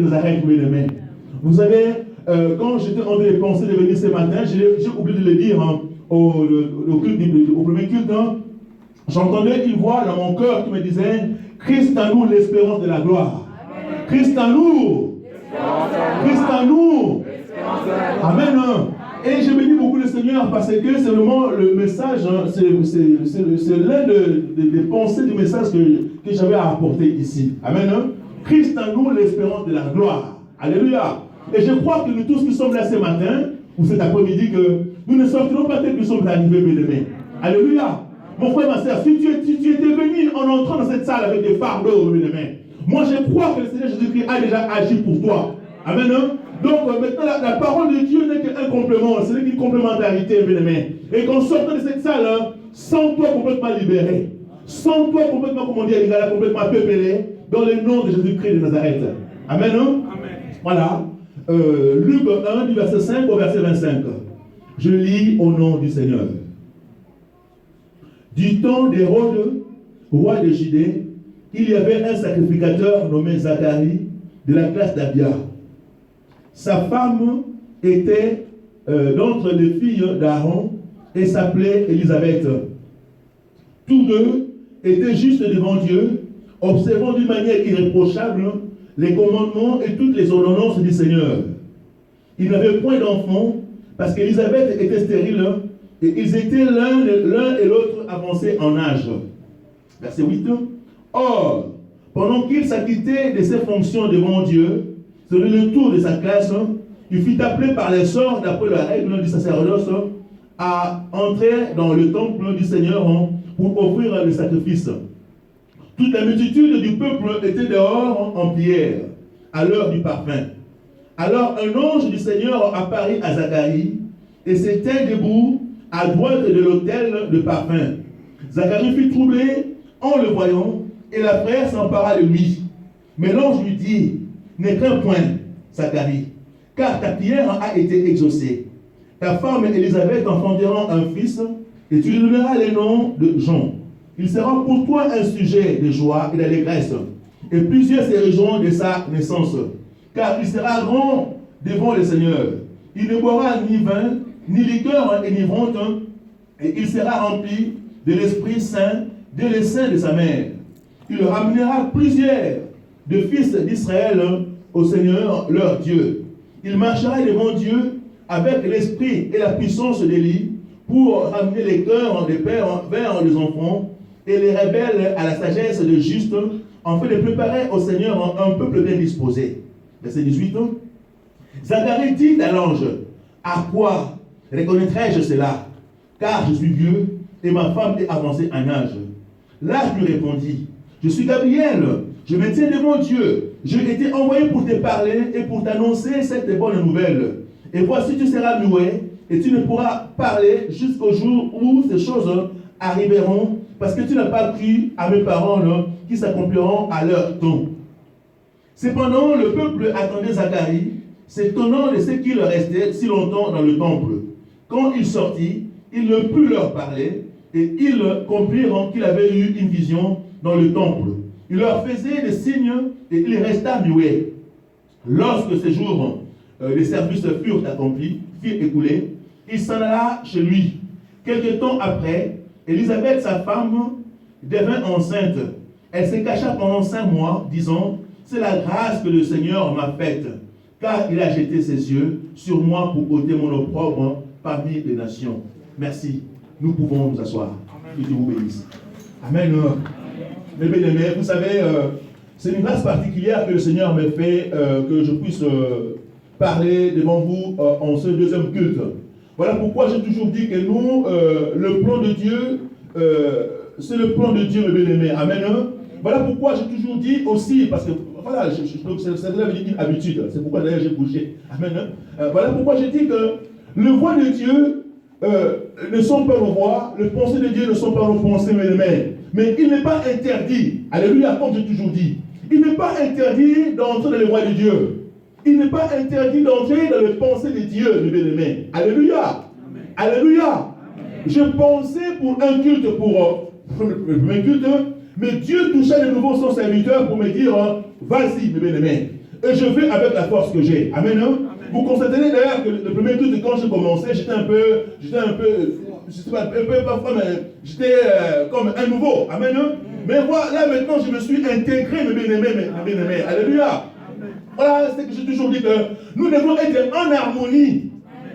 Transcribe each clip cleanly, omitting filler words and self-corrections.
Nazareth, mes amis. Vous savez, quand j'étais en train de penser de venir ce matin, j'ai oublié de le dire au premier culte. J'entendais une voix dans mon cœur qui me disait Christ en nous, l'espérance de la gloire. Amen. Christ en nous. Christ en nous. Amen. Et je bénis beaucoup le Seigneur parce que c'est vraiment le message, c'est l'un des pensées du message que j'avais à apporter ici. Amen. Christ en nous, l'espérance de la gloire. Alléluia. Et je crois que nous tous qui sommes là ce matin, ou cet après-midi, que nous ne sortirons pas tel que nous sommes arrivés, mes amis. Alléluia. Mon frère, ma soeur, si tu étais venu en entrant dans cette salle avec des fardeaux, mes amis, moi je crois que le Seigneur Jésus-Christ a déjà agi pour toi. Amen. Donc maintenant, la parole de Dieu n'est qu'un complément, ce n'est qu'une complémentarité, mes amis. Et qu'en sortant de cette salle, sens-toi complètement libéré. Sens-toi complètement, comme on dit à l'Igala, complètement peuplé dans le nom de Jésus-Christ de Nazareth. Amen. Amen. Voilà. Luc 1, du verset 5 au verset 25. Je lis au nom du Seigneur. Du temps d'Hérode, roi de Judée, il y avait un sacrificateur nommé Zacharie de la classe d'Abia. Sa femme était d'entre les filles d'Aaron et s'appelait Élisabeth. Tous deux étaient justes devant Dieu, observant d'une manière irréprochable les commandements et toutes les ordonnances du Seigneur. Ils n'avaient point d'enfants parce qu'Élisabeth était stérile et ils étaient l'un et l'autre avancés en âge. Verset 8. Or, pendant qu'il s'acquittait de ses fonctions devant Dieu, sur le tour de sa classe, il fut appelé par les sorts, d'après la règle du sacerdoce, à entrer dans le temple du Seigneur pour offrir le sacrifice. Toute la multitude du peuple était dehors en prière, à l'heure du parfum. Alors un ange du Seigneur apparut à Zacharie, et s'était debout à droite de l'autel de parfum. Zacharie fut troublé en le voyant, et la frère s'empara de lui. Mais l'ange lui dit, ne crains point, Zacharie, car ta prière a été exaucée. Ta femme Élisabeth enfantera un fils, et tu lui donneras le nom de Jean. Il sera pour toi un sujet de joie et d'allégresse, et plusieurs se réjouiront de sa naissance, car il sera grand devant le Seigneur. Il ne boira ni vin, ni liqueur enivrante, et il sera rempli de l'Esprit Saint dès le sein de sa mère. Il ramenera plusieurs de fils d'Israël au Seigneur leur Dieu. Il marchera devant Dieu avec l'esprit et la puissance d'Élie pour ramener les cœurs des pères vers les enfants et les rebelles à la sagesse de juste, afin de préparer au Seigneur un peuple bien disposé. Verset 18. Zacharie dit à l'ange, à quoi reconnaîtrai-je cela? Car je suis vieux et ma femme est avancée en âge. L'ange lui répondit, je suis Gabriel, je me tiens devant Dieu. J'ai été envoyé pour te parler et pour t'annoncer cette bonne nouvelle. Et voici, tu seras muet et tu ne pourras parler jusqu'au jour où ces choses arriveront, parce que tu n'as pas cru à mes paroles qui s'accompliront à leur temps. Cependant, le peuple attendait Zacharie, s'étonnant de ce qu'il restait si longtemps dans le temple. Quand il sortit, il ne put leur parler, et ils comprirent qu'il avait eu une vision dans le temple. Il leur faisait des signes, et il resta muet. Lorsque ces jours de service furent accomplis, furent écoulés, il s'en alla chez lui. Quelque temps après, Élisabeth, sa femme, devint enceinte. Elle se cacha pendant 5 mois, disant, c'est la grâce que le Seigneur m'a faite, car il a jeté ses yeux sur moi pour ôter mon opprobre parmi les nations. Merci. Nous pouvons nous asseoir. Que Dieu vous bénisse. Amen. Mes bien-aimés, vous savez, c'est une grâce particulière que le Seigneur me fait, que je puisse parler devant vous en ce deuxième culte. Voilà pourquoi j'ai toujours dit que nous, le plan de Dieu, c'est le plan de Dieu, mes bien-aimés. Amen. Voilà pourquoi j'ai toujours dit aussi, parce que voilà, c'est une habitude, c'est pourquoi d'ailleurs j'ai bougé. Amen. Voilà pourquoi j'ai dit que le voix de Dieu ne sont pas nos voix, les pensées de Dieu ne sont pas nos pensées, mes bien-aimés. Mais il n'est pas interdit, alléluia, comme j'ai toujours dit, il n'est pas interdit d'entrer dans les voies de Dieu. Il n'est pas interdit d'entrer dans les pensées de Dieu, mes bien-aimés. Alléluia. Amen. Alléluia. Amen. Je pensais pour un culte, pour un culte, mais Dieu touchait de nouveau son serviteur pour me dire, vas-y, mes bien-aimés. Et je vais avec la force que j'ai. Amen. Hein? Vous constaterez d'ailleurs que le premier truc, quand j'ai commencé, j'étais un peu, je sais pas, un peu parfois, mais j'étais comme un nouveau. Amen. Hein? Mais voilà, là maintenant, je me suis intégré, mes bien-aimés. Alléluia. Voilà, c'est que j'ai toujours dit que nous devons être en harmonie.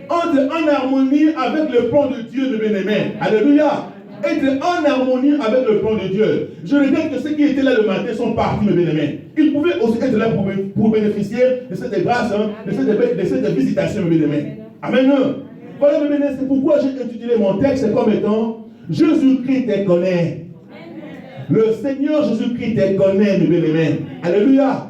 En harmonie avec le plan de Dieu, mes bien-aimés. Alléluia. Être en harmonie avec le plan de Dieu. Je regrette que ceux qui étaient là le matin sont partis, mes bien-aimés. Ils pouvaient aussi être là pour bénéficier de cette grâce, hein, de cette visitation, mes bien-aimés. Amen. Voilà, mes bien-aimés, c'est pourquoi j'ai intitulé mon texte comme étant Jésus-Christ te connaît. Le Seigneur Jésus-Christ te connaît, mes bien-aimés. Alléluia.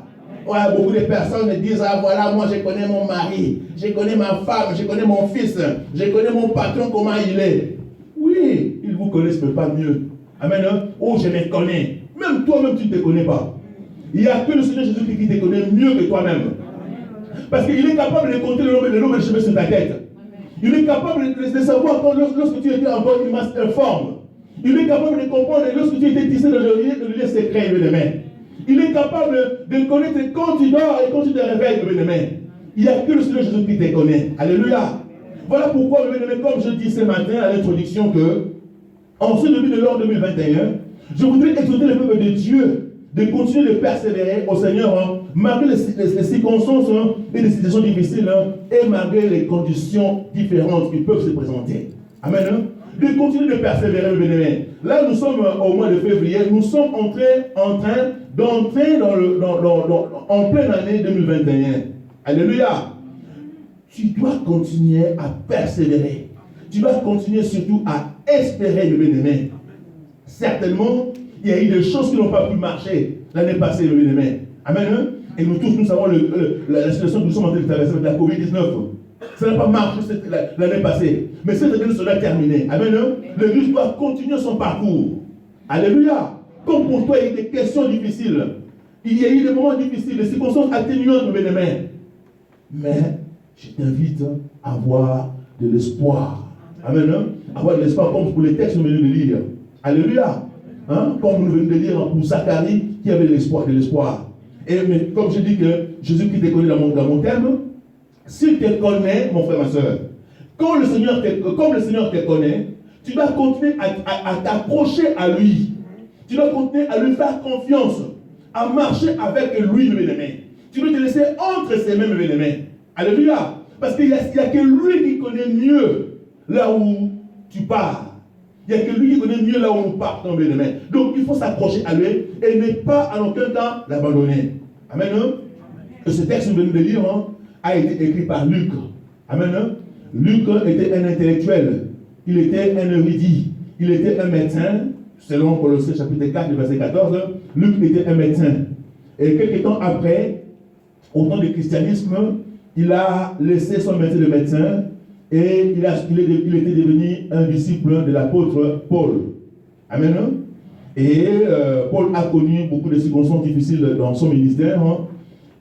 Ouais, beaucoup de personnes disent, ah voilà, moi je connais mon mari, je connais ma femme, je connais mon fils, je connais mon patron, comment il est. Oui, ils vous connaissent, mais pas mieux. Amen. Hein? Oh, je me connais. Même toi-même, tu ne te connais pas. Il n'y a que le Seigneur Jésus qui te connaît mieux que toi-même. Parce qu'il est capable de compter le nombre de cheveux sur ta tête. Il est capable de savoir quand, lorsque tu étais encore une masse informe. Il est capable de comprendre lorsque tu étais tissé de liens secrets de main. Il est capable de connaître quand tu dors et quand tu te réveilles de main. Il n'y a que le Seigneur Jésus qui te connaît. Alléluia. Voilà pourquoi, comme je dis ce matin à l'introduction, que en ce début de l'an 2021, je voudrais exhorter le peuple de Dieu de continuer de persévérer au Seigneur, hein, malgré les circonstances hein, et les situations difficiles, hein, et malgré les conditions différentes qui peuvent se présenter. Amen. Hein? De continuer de persévérer, mes bien-aimés. Là, nous sommes au mois de février, nous sommes en train d'entrer en pleine année 2021. Alléluia. Tu dois continuer à persévérer. Tu dois continuer surtout à espérer, mes bien-aimés. Certainement, il y a eu des choses qui n'ont pas pu marcher l'année passée, mes bien-aimés. Amen. Hein? Et nous tous, nous savons la situation que nous sommes en train de traverser avec la COVID-19. Ça n'a pas marché l'année passée. Mais cette année sera terminée. Amen. Hein? Le virus doit continuer son parcours. Alléluia. Comme pour toi, il y a eu des questions difficiles. Il y a eu des moments difficiles, des circonstances atténuantes, mes bien-aimés. Mais je t'invite à avoir de l'espoir. Amen. Hein? Avoir de l'espoir comme pour les textes que nous venons de lire. Alléluia. Hein? Comme nous venons de lire pour Zacharie qui avait de l'espoir. Mais comme je dis que Jésus qui te connaît dans mon thème, s'il te connaît, mon frère, ma soeur, comme le Seigneur te connaît, tu dois continuer à t'approcher à lui. Tu dois continuer à lui faire confiance, à marcher avec lui, mes bien-aimés. Tu dois te laisser entre ses mains, mes bien-aimés. Alléluia. Parce qu'il n'y a que lui qui connaît mieux là où tu pars. Il n'y a que lui qui connaît mieux là où nous partons, mes bien-aimés. Donc il faut s'accrocher à lui et ne pas en aucun temps l'abandonner. Amen. Hein? Et ce texte que nous venons de lire hein, a été écrit par Luc. Amen. Hein? Luc était un intellectuel. Il était un érudit. Il était un médecin. Selon Colossiens chapitre 4, verset 14, Luc était un médecin. Et quelques temps après, au temps du christianisme, il a laissé son métier de médecin et il était devenu un disciple de l'apôtre Paul. Amen. Et Paul a connu beaucoup de circonstances difficiles dans son ministère. Hein.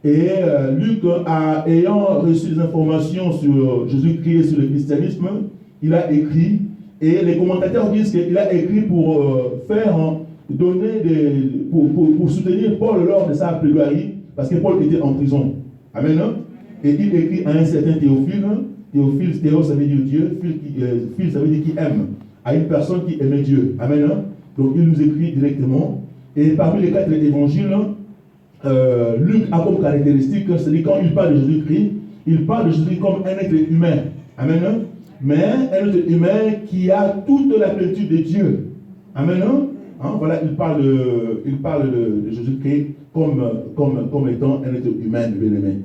Et Luc, ayant reçu des informations sur Jésus-Christ et sur le christianisme, il a écrit. Et les commentateurs disent qu'il a écrit pour pour soutenir Paul lors de sa plaidoirie, parce que Paul était en prison. Amen. Et il écrit à un certain Théophile. Théophile, Théo, ça veut dire Dieu. Phile, ça veut dire qui aime. À une personne qui aimait Dieu. Amen. Donc il nous écrit directement. Et parmi les 4 évangiles, Luc a comme caractéristique, c'est-à-dire quand il parle de Jésus-Christ, il parle de Jésus comme un être humain. Amen. Mais un être humain qui a toute la plénitude de Dieu. Amen. Hein? Voilà, il parle de Jésus-Christ comme étant un être humain, bien-aimé.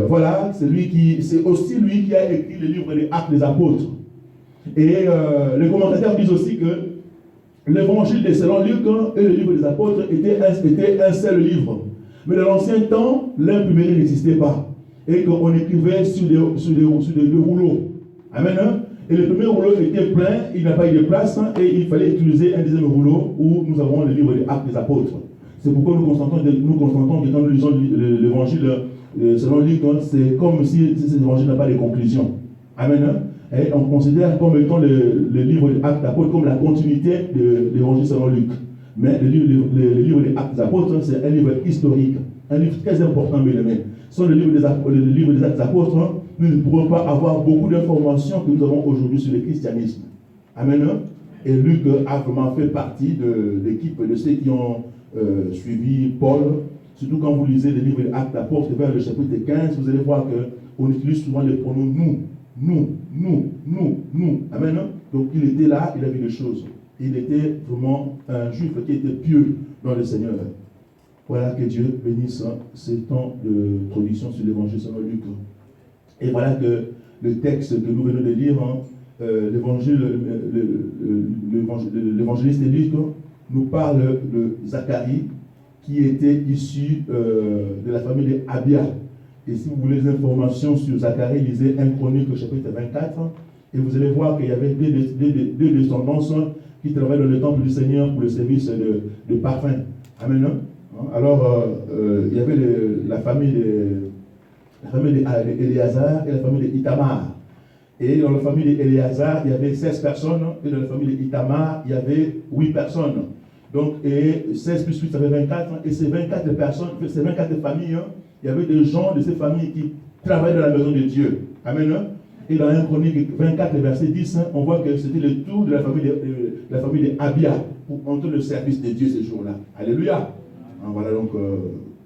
Voilà, c'est aussi lui qui a écrit le livre des Actes des Apôtres. Et les commentateurs disent aussi que l'évangile de selon Luc et le livre des Apôtres étaient un seul livre. Mais dans l'ancien temps, l'imprimerie n'existait pas. Et qu'on écrivait sur des rouleaux. Amen. Et le premier rouleau était plein, il n'a pas eu de place, et il fallait utiliser un deuxième rouleau où nous avons le livre des Actes des Apôtres. C'est pourquoi nous constatons que quand nous lisons l'évangile selon Luc, c'est comme si cet évangile n'a pas de conclusion. Amen. Et on considère comme étant le livre des Actes des Apôtres comme la continuité de l'évangile selon Luc. Mais le livre des Actes des Apôtres, c'est un livre historique. un livre très important, mes amis. Sans le livre des Actes des Apôtres, hein, nous ne pourrons pas avoir beaucoup d'informations que nous avons aujourd'hui sur le christianisme. Amen. Hein? Et Luc a vraiment fait partie de l'équipe de ceux qui ont suivi Paul. Surtout quand vous lisez le livre des Actes des Apôtres, vers le chapitre 15, vous allez voir qu'on utilise souvent les pronoms nous. Amen. Hein? Donc il était là, il a vu les choses. Il était vraiment un juif qui était pieux dans le Seigneur. Voilà, que Dieu bénisse ce temps de production sur l'évangile selon Luc. Et voilà que le texte que nous venons de lire, l'évangéliste Luc nous parle de Zacharie, qui était issu de la famille d'Abia. Et si vous voulez des informations sur Zacharie, lisez 1 Chronique chapitre 24, et vous allez voir qu'il y avait deux descendances qui travaillaient dans le temple du Seigneur pour le service de parfum. Amen. Alors, il y avait la famille d'Éléazar et la famille d'Itamar. Et dans la famille d'Éléazar, il y avait 16 personnes, et dans la famille d'Itamar, il y avait 8 personnes. Donc, et 16 plus 8, ça fait 24, et ces 24 personnes, ces 24 familles, il y avait des gens de ces familles qui travaillaient dans la maison de Dieu. Amen. Et dans 1 Chronique 24, verset 10, on voit que c'était le tour de la famille d'Abia pour entrer le service de Dieu ces jours-là. Alléluia. Voilà donc,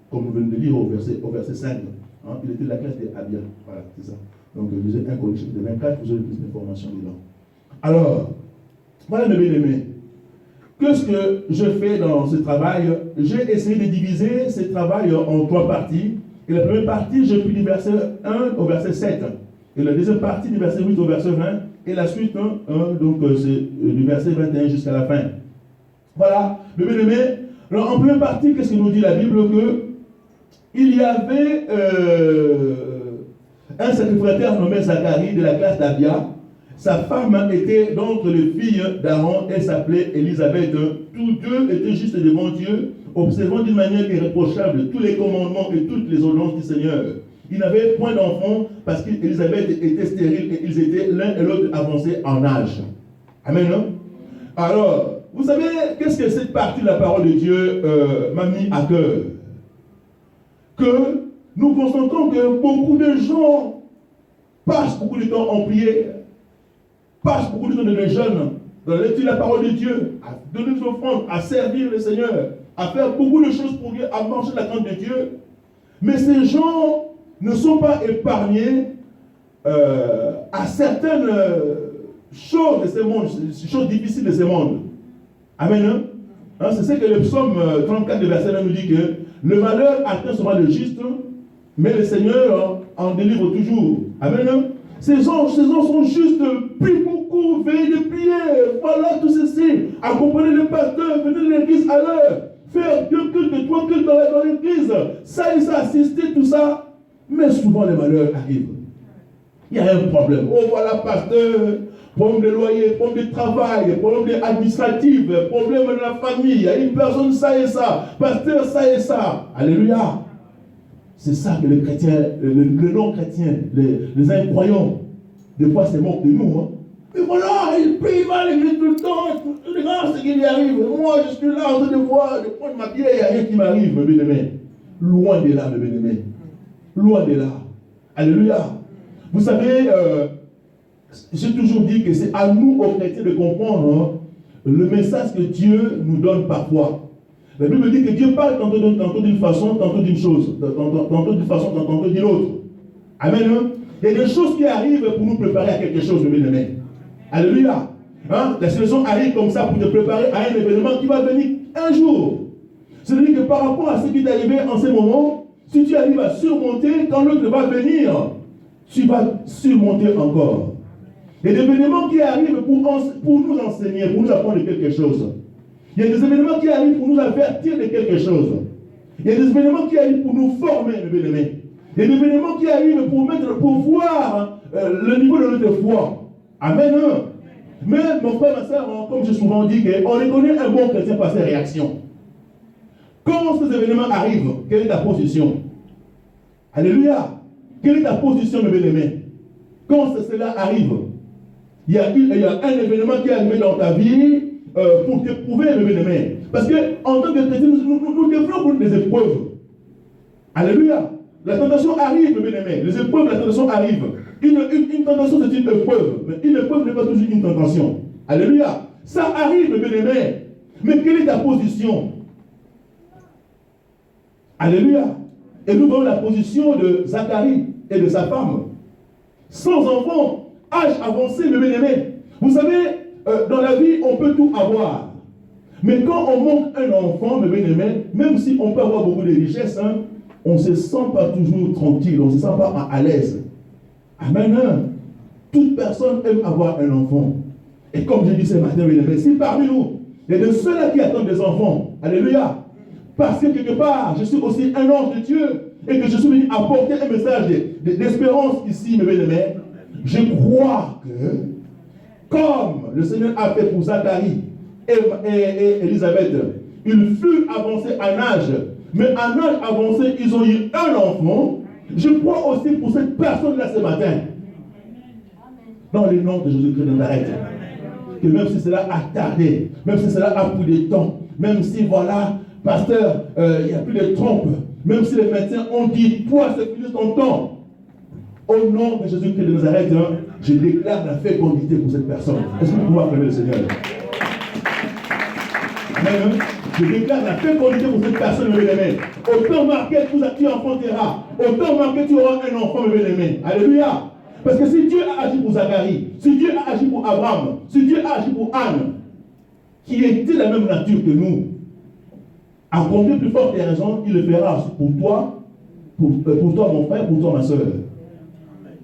comme nous venons de lire au verset 5, il était de la classe des Abia. Voilà, c'est ça. Donc, lisez 1 Chronique 24, vous aurez plus d'informations dedans. Alors, voilà mes bien-aimés. Qu'est-ce que je fais dans ce travail? J'ai essayé de diviser ce travail en 3 parties. Et la première partie, j'ai pris du verset 1 au verset 7. Et la deuxième partie, du verset 8 au verset 20. Et la suite, donc, c'est du verset 21 jusqu'à la fin. Voilà, mes bien-aimés. Alors, en première partie, qu'est-ce que nous dit la Bible? Il y avait un sacrificateur nommé Zacharie de la classe d'Abia. Sa femme était donc les filles d'Aaron, elle s'appelait Élisabeth. Tous deux étaient justes devant Dieu, observant d'une manière irréprochable tous les commandements et toutes les ordonnances du Seigneur. Ils n'avaient point d'enfants parce qu'Élisabeth était stérile et ils étaient l'un et l'autre avancés en âge. Amen. Alors, vous savez, qu'est-ce que cette partie de la parole de Dieu m'a mis à cœur? Que nous constatons que beaucoup de gens passent beaucoup de temps en prière, passent beaucoup de temps dans les jeunes, dans l'étude de la parole de Dieu, à donner des offrandes, à servir le Seigneur, à faire beaucoup de choses pour Dieu, à marcher la crainte de Dieu. Mais ces gens ne sont pas épargnés à certaines choses de ce monde, choses difficiles de ce monde. Amen. C'est ce que le psaume 34, verset 1 nous dit, que le malheur atteint seulement le juste, mais le Seigneur en délivre toujours. Amen. Ces gens sont juste pris beaucoup, veillés de prier. Voilà tout ceci. Accompagner le pasteur, venir de l'église à l'heure. Faire deux cultes, 3 cultes dans l'église. Ça et ça, assister, tout ça. Mais souvent les malheurs arrivent. Il y a un problème. Oh voilà, pasteur. Problème de loyer, problème de travail, problème administratif, problème de la famille. Il y a une personne, ça et ça. Pasteur, ça et ça. Alléluia. C'est ça que les chrétiens, les non-chrétiens, les incroyants, des fois c'est moquent de nous. Mais voilà, il prie, il va à l'église tout le temps, regarde ce qui lui arrive. Moi, je suis là en train de voir, de prendre ma bière, il n'y a rien qui m'arrive, mes bien-aimés. Loin de là, mes bien-aimés. Loin de là. Alléluia. Vous savez, j'ai toujours dit que c'est à nous, aux chrétiens, de comprendre le message que Dieu nous donne parfois. La Bible dit que Dieu parle tantôt d'une façon, tantôt d'une chose, tantôt d'une façon, tantôt d'une autre. Amen. Il y a des choses qui arrivent pour nous préparer à quelque chose, mes bien-aimés. Alléluia. La situation arrive comme ça pour te préparer à un événement qui va venir un jour. C'est-à-dire que par rapport à ce qui t'est arrivé en ce moment, si tu arrives à surmonter, quand l'autre va venir, tu vas surmonter encore. Il y a des événements qui arrivent pour nous enseigner, pour nous apprendre quelque chose. Il y a des événements qui arrivent pour nous avertir de quelque chose. Il y a des événements qui arrivent pour nous former, mes bien-aimés. Il y a des événements qui arrivent pour voir le niveau de notre foi. Amen. Mais mon frère, ma soeur, comme j'ai souvent dit, on reconnaît un bon chrétien par ses réactions. Quand ces événements arrivent, quelle est ta position? Alléluia. Quelle est ta position, mes bien-aimés? Quand cela arrive, il y a un événement qui est arrivé dans ta vie pour t'éprouver, mes bien-aimés. Parce qu'en tant que chrétien, nous devons connaître des épreuves. Alléluia. La tentation arrive, mes bien-aimés. Les épreuves, la tentation arrive. Une tentation, c'est une épreuve. Mais une épreuve n'est pas toujours une tentation. Alléluia. Ça arrive, mes bien-aimés. Mais quelle est ta position? Alléluia. Et nous voyons la position de Zacharie et de sa femme. Sans enfant, âge avancé, mes bien-aimés. Vous savez, dans la vie, on peut tout avoir. Mais quand on manque un enfant, mes bien-aimés, même si on peut avoir beaucoup de richesses, hein, on ne se sent pas toujours tranquille, on ne se sent pas à l'aise. Amen. Toute personne aime avoir un enfant. Et comme je dis ce matin, mes bien-aimés, si parmi nous, il y a de ceux-là qui attendent des enfants, alléluia, parce que quelque part, je suis aussi un ange de Dieu, et que je suis venu apporter un message d'espérance ici, mes bien-aimés, je crois que, comme le Seigneur a fait pour Zacharie et Élisabeth, il fut avancé en âge, mais en âge avancé, ils ont eu un enfant. Je crois aussi pour cette personne-là ce matin, dans le nom de Jésus-Christ de Nazareth, que même si cela a tardé, même si cela a pris du temps, même si voilà, pasteur, il n'y a plus de trompe, même si les médecins ont dit, toi, c'est fini ton temps, au nom de Jésus-Christ de Nazareth, hein, je déclare la fécondité pour cette personne. Est-ce que vous pouvez acclamer le Seigneur? Amen. Je déclare la fécondité pour cette personne, mes bien-aimés. Autant marqué tu enfanteras, autant marqué tu auras un enfant, mes bien-aimés. Alléluia. Parce que si Dieu a agi pour Zacharie, si Dieu a agi pour Abraham, si Dieu a agi pour Anne, qui était la même nature que nous, à combien plus forte raison, il le fera pour toi, pour toi mon frère, pour toi ma soeur.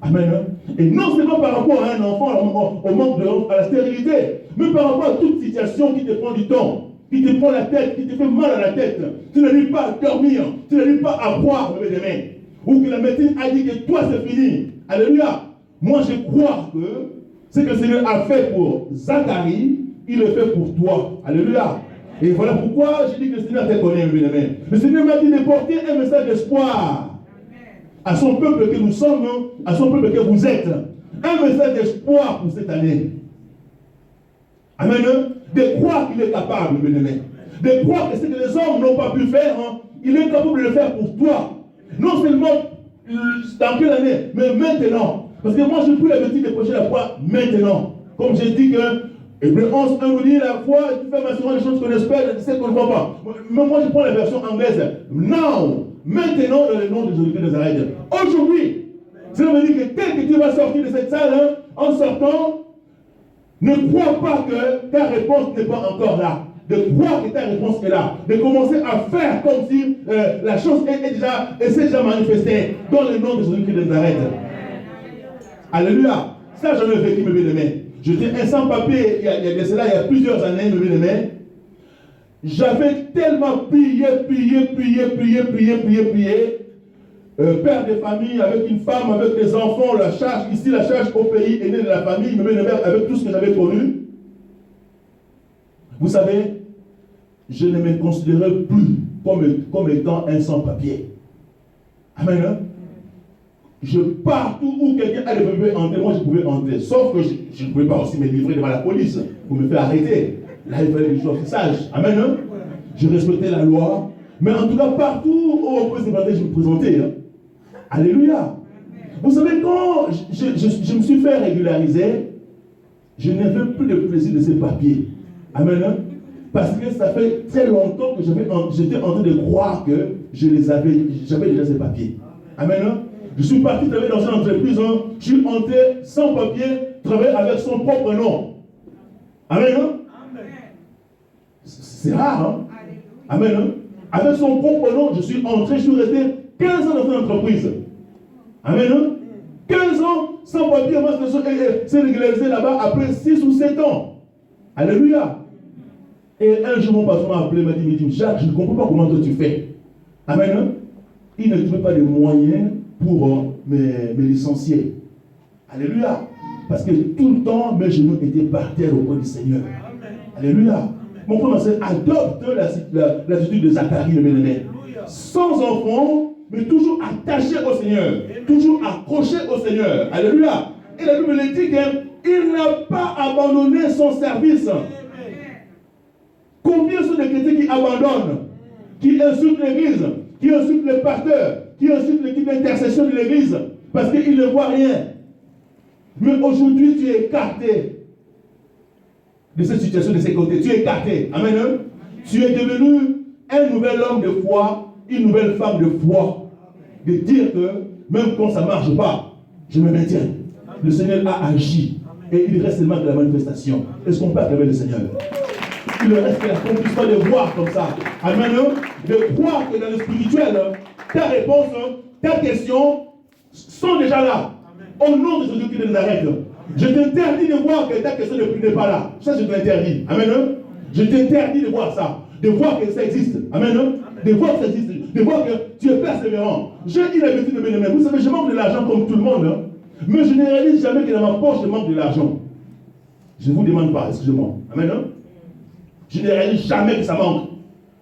Amen. Et non seulement par rapport à un enfant, au manque de à la stérilité, mais par rapport à toute situation qui te prend du temps, qui te prend la tête, qui te fait mal à la tête. Tu n'arrives pas à dormir, tu n'arrives pas à boire, mes bien-aimés. Ou que la médecine a dit que toi c'est fini. Alléluia. Moi je crois que ce que le Seigneur a fait pour Zacharie, il le fait pour toi. Alléluia. Et voilà pourquoi je dis que le Seigneur te connaît, mes bien-aimés. Le Seigneur m'a dit de porter un message d'espoir à son peuple que nous sommes, à son peuple que vous êtes. Un message d'espoir pour cette année. Amen. De croire qu'il est capable, mes bien-aimés. De croire que ce que les hommes n'ont pas pu faire, hein, il est capable de le faire pour toi. Non seulement dans quelle année, mais maintenant. Parce que moi, je peux l'habitude de prêcher la foi maintenant. Comme j'ai dit que Hébreux 11, 1 nous dit la foi, tu fais mention des choses qu'on espère, de celles qu'on ne voit pas. Mais moi, je prends la version anglaise. Now, maintenant, dans le nom de Jésus-Christ de Nazareth. Aujourd'hui, ça veut dire que tel que tu vas sortir de cette salle, hein, en sortant, ne crois pas que ta réponse n'est pas encore là. De croire que ta réponse est là. De commencer à faire comme si la chose s'est déjà manifestée dans le nom de Jésus-Christ de Nazareth. Alléluia. Ça, j'en ai vécu, mes bien-aimés. J'étais un sans-papier il y a plusieurs années, mes bien-aimés. J'avais tellement prié. Père de famille, avec une femme, avec des enfants, la charge ici, la charge au pays, aîné de la famille, mes bien-aimés, avec tout ce que j'avais connu. Vous savez, je ne me considérais plus comme étant un sans-papier. Amen. Hein? Partout où quelqu'un allait me entrer, moi je pouvais entrer. Sauf que je ne pouvais pas aussi me livrer devant la police pour me faire arrêter. Là, il fallait que je sois sage. Amen. Hein? Je respectais la loi. Mais en tout cas, partout où on pouvait se présenter, je me présentais. Hein? Alléluia. Vous savez, quand je me suis fait régulariser, je n'avais plus de plaisir de ces papiers. Amen. Hein? Parce que ça fait très longtemps que j'étais en train de croire que j'avais déjà ces papiers. Amen. Hein? Je suis parti travailler dans une entreprise, hein. Je suis entré sans papier, travailler avec son propre nom. Amen. Hein? C'est rare. Hein? Amen. Hein? Avec son propre nom, je suis entré, je suis resté 15 ans dans une entreprise. Amen. Hein? 15 ans sans papier, moi, c'est régularisé là-bas après 6 ou 7 ans. Alléluia. Et un jour, mon patron m'a appelé, m'a dit, Jacques, je ne comprends pas comment toi tu fais. Amen. Hein? Il ne trouvait pas de moyens pour me licencier. Alléluia. Parce que tout le temps, mes genoux étaient par terre auprès du Seigneur. Alléluia. Mon frère, ma soeur, adopte l'attitude de Zacharie, le bien-aimé. Sans enfant, mais toujours attaché au Seigneur. Toujours accroché au Seigneur. Alléluia. Et la Bible dit qu'il n'a pas abandonné son service. Combien sont les chrétiens qui abandonnent, qui insultent l'église, qui insulte le pasteur, qui insulte l'équipe d'intercession de l'église, parce qu'il ne voit rien. Mais aujourd'hui, tu es écarté de cette situation, de ces côtés. Tu es écarté. Amen. Tu es devenu un nouvel homme de foi, une nouvelle femme de foi. De dire que même quand ça ne marche pas, je me maintiens. Le Seigneur a agi. Et il reste seulement de la manifestation. Est-ce qu'on peut acclamer le Seigneur? Il reste que l'accomplissement de voir comme ça. Amen. De croire que dans le spirituel, ta réponse, ta question sont déjà là. Au nom de Jésus-Christ de Nazareth, je t'interdis de voir que ta question n'est pas là. Ça, je t'interdis. Amen. Je t'interdis de voir ça. De voir que ça existe. Amen. De voir que ça existe. De voir que tu es persévérant. J'ai une habitude de bien-aimer. Vous savez, je manque de l'argent comme tout le monde. Mais je ne réalise jamais que dans ma poche, je manque de l'argent. Je ne vous demande pas, excusez-moi. Amen. Je ne réalise jamais que ça manque.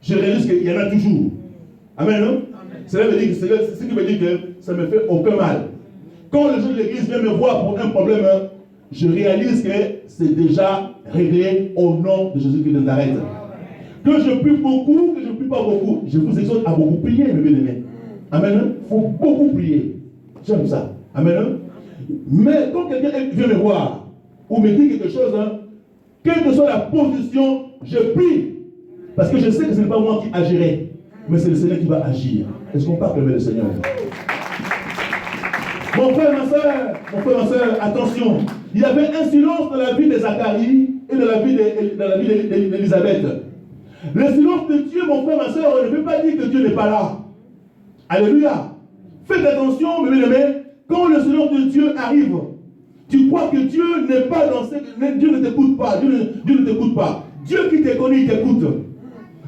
Je réalise qu'il y en a toujours. Amen. Cela veut dire que c'est ce qui veut dire que ça ne me fait aucun mal. Quand le jour de l'église vient me voir pour un problème, je réalise que c'est déjà réglé au nom de Jésus-Christ de Nazareth. Que je prie beaucoup, que je ne prie pas beaucoup. Je vous exhorte à beaucoup prier, mes bien-aimés. Amen. Il faut beaucoup prier. J'aime ça. Amen. Mais quand quelqu'un vient me voir ou me dit quelque chose, quelle que soit la position, je prie. Parce que je sais que ce n'est pas moi qui agirai, mais c'est le Seigneur qui va agir. Est-ce qu'on peut acclamer le Seigneur? Mon frère, ma soeur, attention. Il y avait un silence dans la vie de Zacharie et dans la vie d'Élisabeth. Le silence de Dieu, mon frère, ma soeur, ne veut pas dire que Dieu n'est pas là. Alléluia. Faites attention, mes bien-aimés, quand le silence de Dieu arrive, tu crois que Dieu n'est pas dans ce... Dieu ne t'écoute pas. Dieu ne t'écoute pas. Dieu qui te connaît, il t'écoute.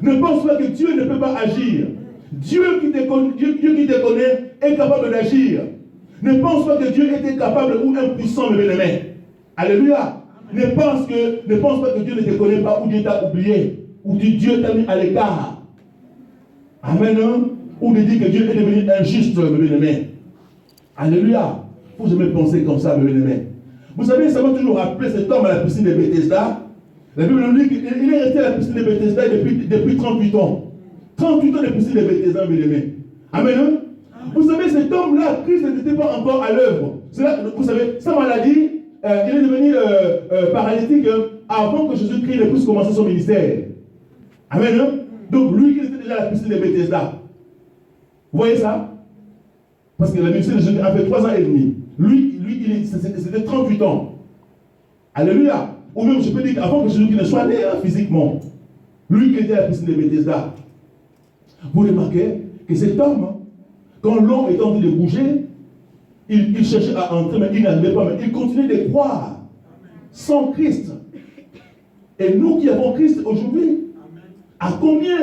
Ne pense pas que Dieu ne peut pas agir. Dieu qui te connaît est capable d'agir. Ne pense pas que Dieu était capable ou impuissant, mes bien-aimés. Alléluia. Ne pense pas que Dieu ne te connaît pas ou Dieu t'a oublié. Ou Dieu t'a mis à l'écart. Amen. Ou de dire que Dieu est devenu injuste, mes bien-aimés. Alléluia. Il faut jamais penser comme ça, mes bien-aimés. Vous savez, ça m'a toujours rappelé cet homme à la piscine de Bethesda. La Bible nous dit qu'il est resté à la piscine de Bethesda depuis 38 ans. 38 ans de piscine de Bethesda, mes bien-aimés. Amen. Vous savez, cet homme-là, Christ n'était pas encore à l'œuvre. Vous savez, sa maladie, il est devenu paralytique avant que Jésus-Christ ne puisse commencer son ministère. Amen. Donc lui, il était déjà à la piscine de Bethesda. Vous voyez ça? Parce que la ministère de Jésus a fait 3 ans et demi. Lui c'était 38 ans. Alléluia. Ou même, je peux dire qu'avant que Jésus-Christ ne soit né physiquement, lui qui était à la piscine de Bethesda. Vous remarquez que cet homme, quand l'homme était en train de bouger, il cherchait à entrer, mais il n'arrivait pas. Mais il continuait de croire sans Christ. Et nous qui avons Christ aujourd'hui, à combien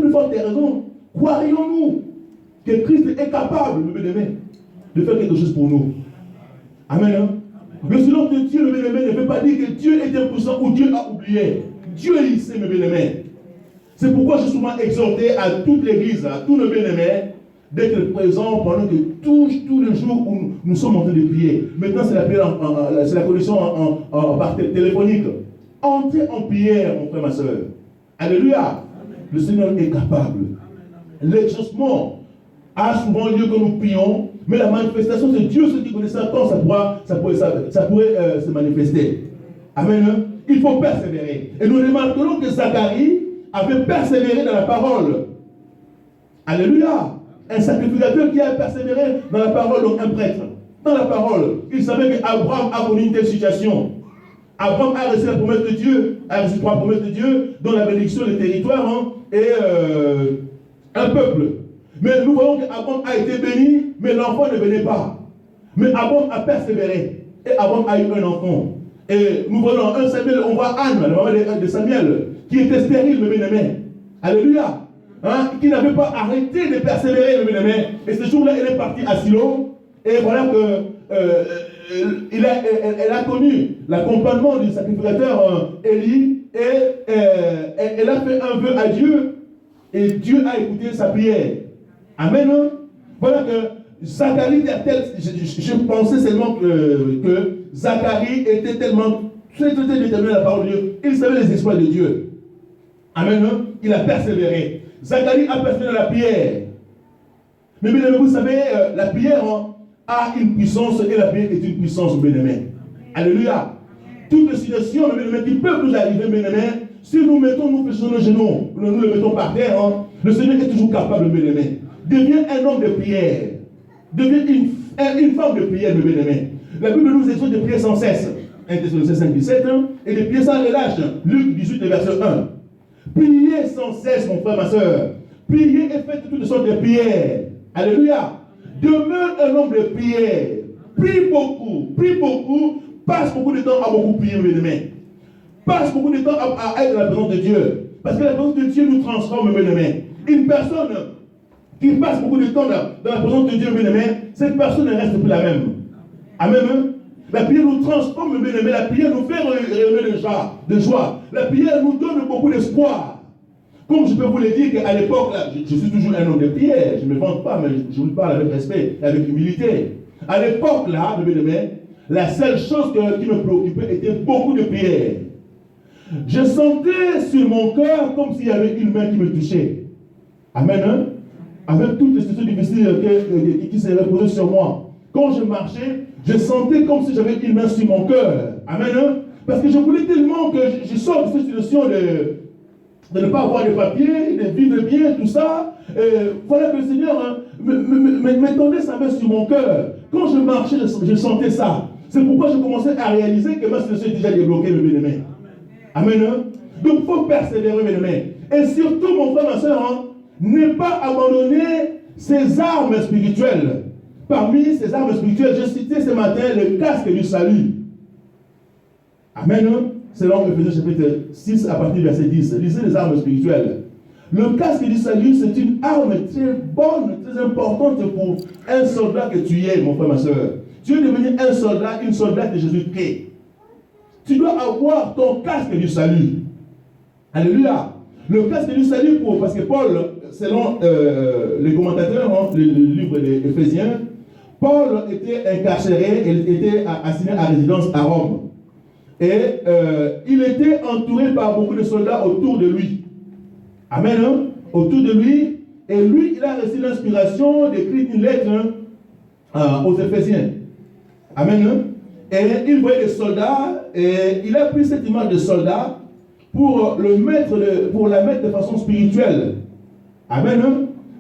de fortes raisons croirions-nous que Christ est capable, mes bien-aimés, de faire quelque chose pour nous? Amen. Le silence de Dieu, mes bien-aimés, ne veut pas dire que Dieu est impuissant ou Dieu a oublié. Dieu, il sait, mes bien-aimés. C'est pourquoi je suis souvent exhorté à toute l'église, à tous nos bien-aimés, d'être présents pendant que tous les jours où nous sommes en train de prier. Maintenant, c'est la prière, c'est la connexion par téléphonique. Entrez en prière, mon frère, ma soeur. Alléluia. Le Seigneur est capable. L'exaucement a souvent lieu quand nous prions, mais la manifestation, c'est Dieu ce qui connaît ça quand ça pourrait se manifester. Amen. Il faut persévérer. Et nous remarquerons que Zacharie avait persévéré dans la parole. Alléluia. Un sacrificateur qui a persévéré dans la parole, donc un prêtre. Dans la parole, il savait qu'Abraham a connu une telle situation. Abraham a reçu la promesse de Dieu, a reçu 3 promesses de Dieu, dont la bénédiction des territoires et un peuple. Mais nous voyons qu'Abraham a été béni, mais l'enfant ne venait pas. Mais Abraham a persévéré, et Abraham a eu un enfant. Et nous voyons dans 1 Samuel, on voit Anne, la maman de Samuel, qui était stérile, mes bien-aimés. Alléluia. Qui n'avait pas arrêté de persévérer, mes bien-aimés. Et ce jour-là, elle est partie à Silo. Et voilà que elle a connu l'accompagnement du sacrificateur Élie. Et elle a fait un vœu à Dieu. Et Dieu a écouté sa prière. Amen. Voilà que Zacharie était tel. Je pensais seulement que Zacharie était tellement très déterminé à la parole de Dieu. Il savait les exploits de Dieu. Amen. Il a persévéré. Zacharie a persévéré dans la prière. Mais bien aimé, vous savez, la prière a une puissance et la prière est une puissance, bien aimé. Alléluia. Toutes les situations, bien aimé, qui peuvent nous arriver, bien aimé, si nous mettons, nous faisons nos genoux, nous le mettons par terre, le Seigneur est toujours capable, bien aimé. Deviens un homme de prière. Deviens une femme de prière, bien aimé. La Bible nous exhorte de prier sans cesse. 1 Thessaloniciens 5, 17, et de prier sans relâche. Luc 18, verset 1. Priez sans cesse, mon frère, ma soeur. Priez et faites toutes sortes de prières. Alléluia. Demeure un homme de prière. Prie beaucoup, passe beaucoup de temps à beaucoup prier, mes amis. Passe beaucoup de temps à être dans la présence de Dieu. Parce que la présence de Dieu nous transforme, mes amis. Une personne qui passe beaucoup de temps dans la présence de Dieu, mes amis, cette personne ne reste plus la même. Amen. La prière nous transforme, mes amis. La prière nous fait rayonner de joie. La prière nous donne beaucoup d'espoir. Comme je peux vous le dire qu'à l'époque, je suis toujours un homme de prière. Je ne me vante pas, mais je vous parle avec respect et avec humilité. À l'époque, là, mes amis, la seule chose qui me préoccupait était beaucoup de prières. Je sentais sur mon cœur comme s'il y avait une main qui me touchait. Amen. Hein? Avec toutes les situations difficiles qui se reposaient sur moi. Quand je marchais, je sentais comme si j'avais une main sur mon cœur. Amen. Hein? Parce que je voulais tellement que je sorte de cette situation de ne pas avoir de papier, de vivre bien, tout ça. Voilà que le Seigneur me tendait sa main sur mon cœur. Quand je marchais, je sentais ça. C'est pourquoi je commençais à réaliser que ma situation est déjà débloquée, mes bien-aimés. Amen. Hein? Donc il faut persévérer, mes bien-aimés. Et surtout, mon frère, ma soeur, ne pas abandonner ses armes spirituelles. Parmi ces armes spirituelles, je citais ce matin le casque du salut. Amen. Hein? Selon Ephésiens chapitre 6 à partir du verset 10. Lisez les armes spirituelles. Le casque du salut, c'est une arme très bonne, très importante pour un soldat que tu es, mon frère, ma soeur. Tu veux devenir un soldat, une soldate de Jésus-Christ. Tu dois avoir ton casque du salut. Alléluia. Le casque du salut, parce que Paul, selon les commentateurs, le livre des Éphésiens, Paul était incarcéré, il était assigné à résidence à Rome. Et il était entouré par beaucoup de soldats autour de lui. Amen. Hein? Autour de lui. Et lui, il a reçu l'inspiration d'écrire une lettre aux Éphésiens. Amen. Hein? Et il voyait des soldats. Et il a pris cette image de soldat pour la mettre de façon spirituelle. Amen.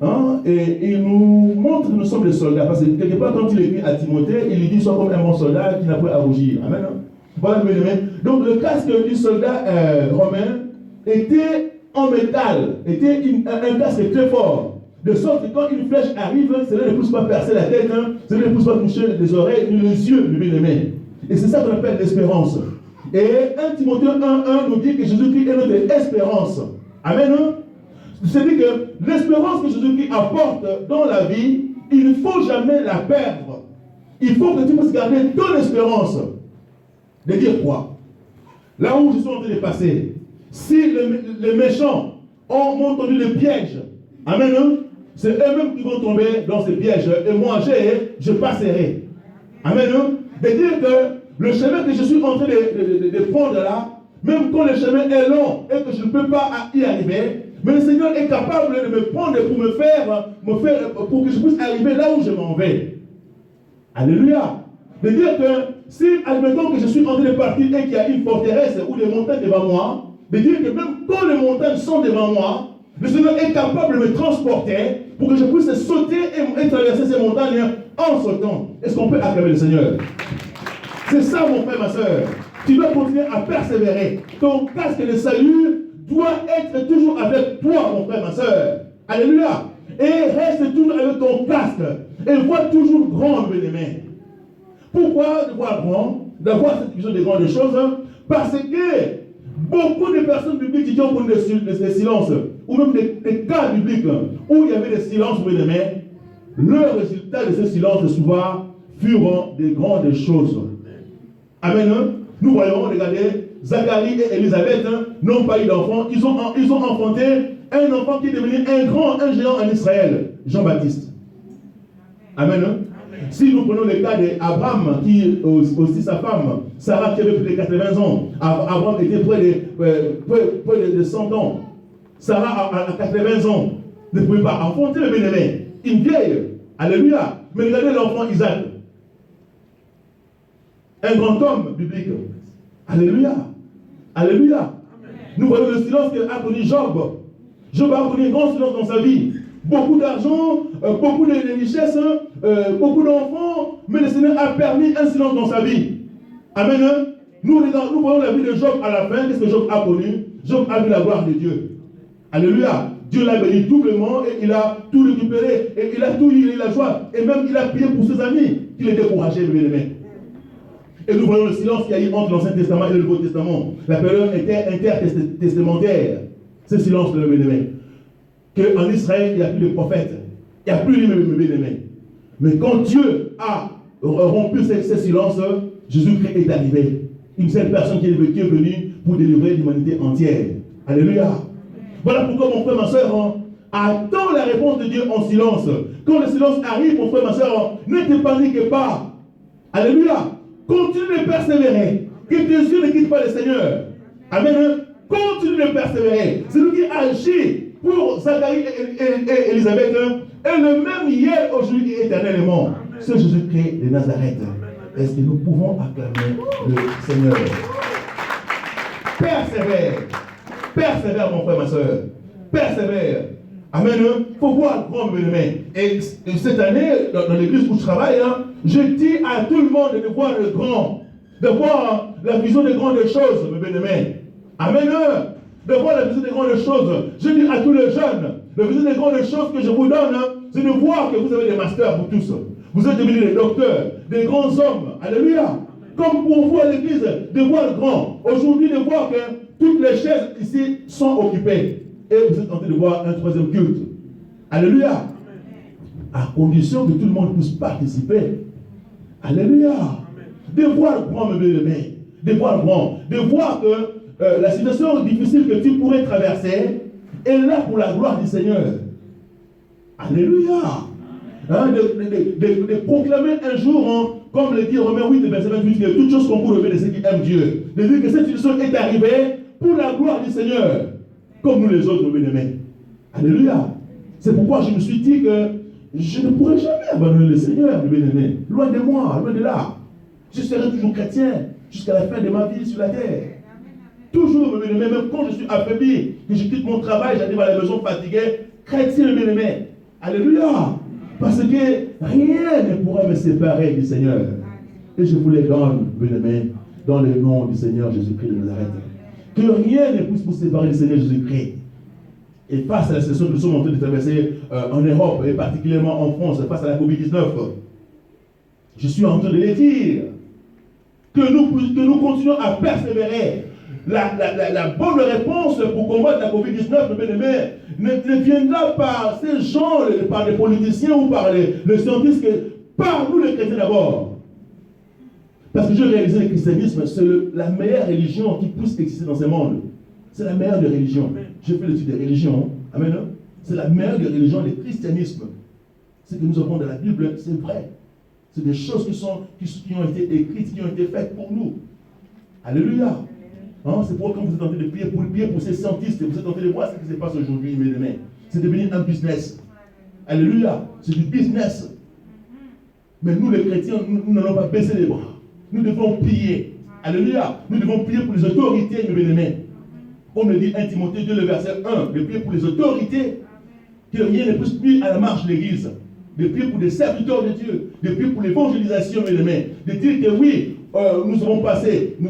Hein? Et il nous montre que nous sommes des soldats. Parce que quelque part, quand il écrit à Timothée, il lui dit sois comme un bon soldat qui n'a pas à rougir. Amen. Hein? Voilà, mes amis. Donc le casque du soldat romain était en métal, était un casque très fort. De sorte que quand une flèche arrive, cela ne pousse pas percer la tête, cela ne pousse pas toucher les oreilles ni les yeux, mes bien-aimés. Et c'est ça qu'on appelle l'espérance. Et 1 Timothée 1:1 nous dit que Jésus-Christ est notre espérance. Amen. C'est-à-dire que l'espérance que Jésus-Christ apporte dans la vie, il ne faut jamais la perdre. Il faut que tu puisses garder ton espérance. De dire quoi? Là où je suis en train de passer, si les méchants m'ont tendu le piège, amen, c'est eux-mêmes qui vont tomber dans ces pièges. Et moi, je passerai. Amen. De dire que le chemin que je suis en train de prendre là, même quand le chemin est long et que je ne peux pas y arriver, mais le Seigneur est capable de me prendre pour me faire pour que je puisse arriver là où je m'en vais. Alléluia. De dire que si, admettons que je suis en train de partir et qu'il y a une forteresse ou des montagnes devant moi, de dire que même quand les montagnes sont devant moi, le Seigneur est capable de me transporter pour que je puisse sauter et traverser ces montagnes en sautant. Est-ce qu'on peut acclamer le Seigneur? C'est ça, mon frère, ma soeur. Tu dois continuer à persévérer. Ton casque de salut doit être toujours avec toi, mon frère, ma soeur. Alléluia. Et reste toujours avec ton casque. Et vois toujours grand, mes amis. Pourquoi voir grand? D'avoir cette vision des grandes choses? Parce que beaucoup de personnes bibliques qui ont connu des silences, ou même des cas bibliques où il y avait des silences, mes amis, le résultat de ces silences souvent furent des grandes choses. Amen. Nous voyons, regardez, Zacharie et Élisabeth n'ont pas eu d'enfant. Ils ont enfanté un enfant qui est devenu un géant en Israël, Jean-Baptiste. Amen. Si nous prenons le cas d'Abraham, qui aussi sa femme, Sarah, qui avait plus de 80 ans, Abraham était près de 100 ans. Sarah, à 80 ans, ne pouvait pas enfanter le bien-aimé. une vieille. Alléluia. Mais regardez l'enfant Isaac. Un grand homme biblique. Alléluia. Alléluia. Amen. Nous voyons le silence qu'a connu Job. Job a connu un grand silence dans sa vie. Beaucoup d'argent, beaucoup de richesses, beaucoup d'enfants, mais le Seigneur a permis un silence dans sa vie. Amen. Nous voyons la vie de Job à la fin. Qu'est-ce que Job a connu? Job a vu la gloire de Dieu. Alléluia. Dieu l'a béni doublement et il a tout récupéré. Et il a tout eu, il a joie. Et même il a prié pour ses amis qui l'étaient découragés, mes bien-aimés. Et nous voyons le silence qu'il y a eu entre l'Ancien Testament et le Nouveau Testament. La période était intertestamentaire. Ce silence, mes bien-aimés. Qu'en Israël, il n'y a plus de prophètes. Il n'y a plus de mes bien-aimés. Mais quand Dieu a rompu ce silence, Jésus-Christ est arrivé. Une seule personne qui est venue pour délivrer l'humanité entière. Alléluia. Voilà pourquoi, mon frère, ma soeur, attends la réponse de Dieu en silence. Quand le silence arrive, mon frère, ma soeur, ne te panique pas. Alléluia. Continue de persévérer. Que tes yeux ne quittent pas le Seigneur. Amen. Continue de persévérer. C'est lui qui agit pour Zacharie et Élisabeth est le même hier, aujourd'hui et éternellement. C'est Jésus-Christ de Nazareth. Est-ce que nous pouvons acclamer le Seigneur? Persévère. Persévère, mon frère, ma soeur. Persévère. Amen. Il faut voir le grand, mes amis. Et cette année, dans l'église où je travaille, je dis à tout le monde de voir le grand, de voir la vision des grandes choses, mes bien-aimés. Amen. De voir la vision des grandes choses. Je dis à tous les jeunes, la vision des grandes choses que je vous donne, c'est de voir que vous avez des masters pour tous. Vous êtes devenus des docteurs, des grands hommes. Alléluia. Comme pour vous à l'église, de voir le grand. Aujourd'hui, de voir que toutes les chaises ici sont occupées. Et vous êtes en train de voir un troisième culte. Alléluia. À condition que tout le monde puisse participer. Alléluia. De voir le grand, mes bien-aimés. De voir le grand. De voir que la situation difficile que tu pourrais traverser est là pour la gloire du Seigneur. Alléluia. De proclamer un jour, comme le dit Romains 8, verset 28, que toute chose concourt au bien de ceux qui aiment Dieu. De dire que cette situation est arrivée pour la gloire du Seigneur, comme nous les autres, bien-aimés. Alléluia. C'est pourquoi je me suis dit que je ne pourrai jamais abandonner le Seigneur, bien-aimés. Loin de moi, loin de là. Je serai toujours chrétien jusqu'à la fin de ma vie sur la terre. Toujours, bien-aimés, même quand je suis affaibli, que je quitte mon travail, j'arrive à la maison fatigué, chrétien, bien-aimés. Alléluia. Parce que rien ne pourra me séparer du Seigneur. Et je vous les donne, bien-aimés, dans le nom du Seigneur Jésus-Christ de Nazareth. Que rien ne puisse vous séparer du Seigneur Jésus-Christ. Et face à la situation que nous sommes en train de traverser en Europe, et particulièrement en France, face à la COVID-19, je suis en train de les dire que nous continuons à persévérer. La bonne réponse pour combattre la COVID-19, ne viendra par ces gens, par les politiciens ou par les scientifiques, par nous les chrétiens d'abord. Parce que je réalise que le christianisme, c'est la meilleure religion qui puisse exister dans ce monde. C'est la meilleure des religions. J'ai fait l'étude des religions. Amen. C'est la meilleure des religions, le christianisme. Ce que nous avons dans la Bible, c'est vrai. C'est des choses qui ont été écrites, qui ont été faites pour nous. Alléluia. C'est pourquoi quand vous êtes en train de prier pour ces scientifiques, vous êtes en train de voir ce qui se passe aujourd'hui, mes amis. C'est devenu un business. Alléluia. C'est du business. Mais nous, les chrétiens, nous n'allons pas baisser les bras. Nous devons prier. Alléluia. Nous devons prier pour les autorités, mes bien-aimés. Comme le dit 1 Timothée 2, le verset 1. De prier pour les autorités. Que rien ne puisse nuire à la marche de l'Église. De prier pour des serviteurs de Dieu. De prier pour l'évangélisation, mes amis. De dire que oui, nous avons passé du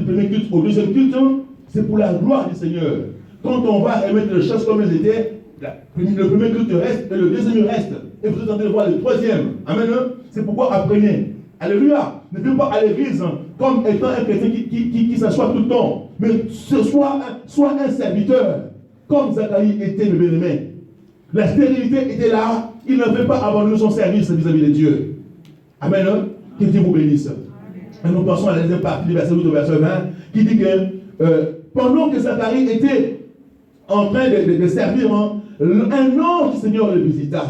premier culte au deuxième culte. C'est pour la gloire du Seigneur. Quand on va remettre les choses comme elles étaient, le premier culte reste et le deuxième reste. Et vous êtes en train de voir le troisième. Amen. C'est pourquoi apprenez. Alléluia. Ne venez pas à l'église comme étant un chrétien qui s'assoit tout le temps. Mais soit un serviteur, comme Zacharie était le bien-aimé. La stérilité était là. Il ne veut pas abandonner son service vis-à-vis de Dieu. Amen. Que Dieu vous bénisse. Et nous passons à la deuxième partie du verset 8 au verset 20, qui dit que pendant que Zacharie était en train de servir, un ange du Seigneur le visita.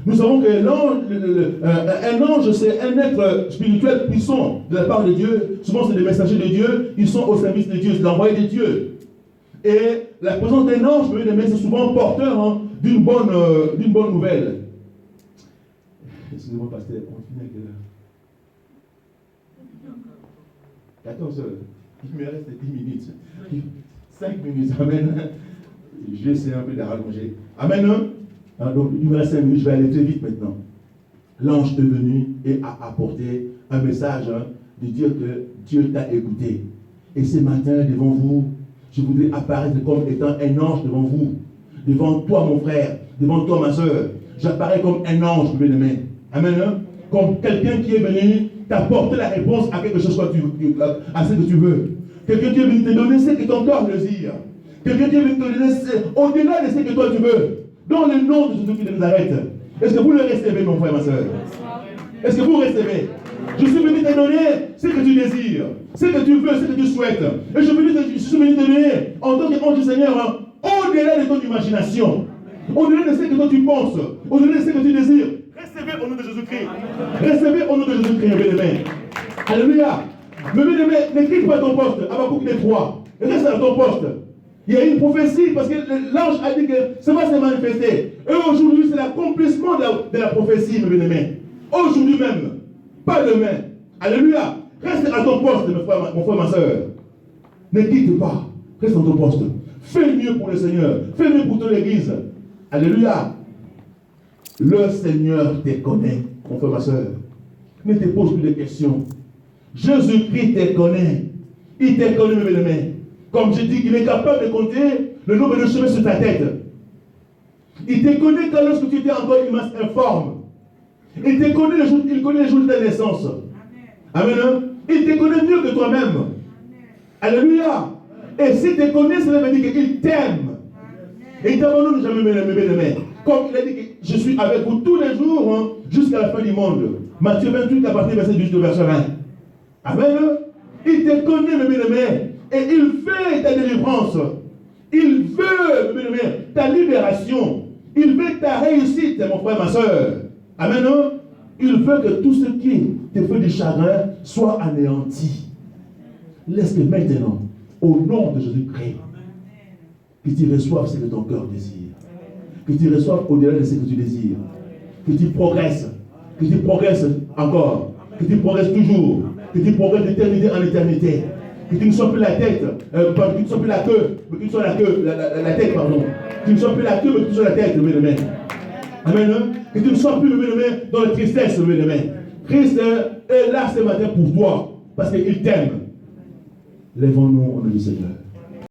Nous savons que un ange, c'est un être spirituel puissant de la part de Dieu. Souvent, c'est des messagers de Dieu. Ils sont au service de Dieu, c'est l'envoyé de Dieu. Et la présence d'un ange, c'est souvent porteur d'une bonne nouvelle. Excusez-moi, pasteur, on finit à quelle heure? 14 heures. Il me reste 10 minutes. 5 minutes. Amen. J'essaie un peu de rallonger. Amen. Donc, il me reste 5 minutes. Je vais aller très vite maintenant. L'ange est venu et a apporté un message de dire que Dieu t'a écouté. Et ce matin, devant vous, je voudrais apparaître comme étant un ange devant vous. Devant toi, mon frère. Devant toi, ma soeur. J'apparais comme un ange, bien-aimé. Amen. Comme quelqu'un qui est venu t'apporter la réponse à quelque chose à ce que tu veux. Quelqu'un qui est venu te donner ce que ton cœur désire. Quelqu'un qui est venu te donner au-delà de ce que toi tu veux. Dans le nom de Jésus-Christ de Nazareth. Est-ce que vous le recevez, mon frère, ma soeur? Est-ce que vous recevez? Je suis venu te donner ce que tu désires, ce que tu veux, ce que tu souhaites. Et je suis venu te donner, en tant qu'ange du Seigneur, au-delà de ton imagination, au-delà de ce que toi tu penses, au-delà de ce que tu désires. Recevez au nom de Jésus-Christ. Recevez au nom de Jésus-Christ, bien-aimé. Alléluia. Mais bien-aimé, ne quitte pas ton poste. Habakkuk 3. Reste à ton poste. Il y a une prophétie parce que l'ange a dit que ça va se manifester. Et aujourd'hui, c'est l'accomplissement de la prophétie, mes bien-aimés. Aujourd'hui même, pas demain. Alléluia. Reste à ton poste, mon frère, ma soeur. Ne quitte pas. Reste à ton poste. Fais mieux pour le Seigneur. Fais mieux pour ton église. Alléluia. Le Seigneur te connaît, mon frère, ma soeur. Ne te pose plus de questions. Jésus-Christ te connaît. Il te connaît, mes bien-aimés. Comme je dis, il est capable de compter le nombre de cheveux sur ta tête. Il te connaît quand lorsque tu étais encore immense informe. Il te connaît il connaît les jours de ta naissance. Amen. Amen. Il te connaît mieux que toi-même. Alléluia. Et s'il te connaît, cela veut dire qu'il t'aime. Et il t'abandonne jamais, mes bien-aimés. Comme il a dit que je suis avec vous tous les jours jusqu'à la fin du monde. Matthieu 28, à partir du verset 18 au verset 20. Amen. Il te connaît, mes bien-aimés. Et il veut ta délivrance. Il veut, mes bien-aimés, ta libération. Il veut ta réussite, mon frère, ma soeur. Amen. Il veut que tout ce qui te fait du chagrin soit anéanti. Laisse que maintenant, au nom de Jésus-Christ, que tu reçoives ce que ton cœur désire. Que tu reçoives au-delà de ce que tu désires. Que tu progresses. Que tu progresses encore. Que tu progresses toujours. Que tu progresses d'éternité en éternité. Que tu ne sois plus la tête, que tu ne sois plus la queue, mais que tu sois la tête, pardon. Que tu ne sois plus la queue, mais que tu sois la tête, mes amis. Amen. Que tu ne sois plus, mes amis, dans la tristesse, mes amis. Christ est là ce matin pour toi, parce qu'il t'aime. Lèvons-nous au nom du Seigneur.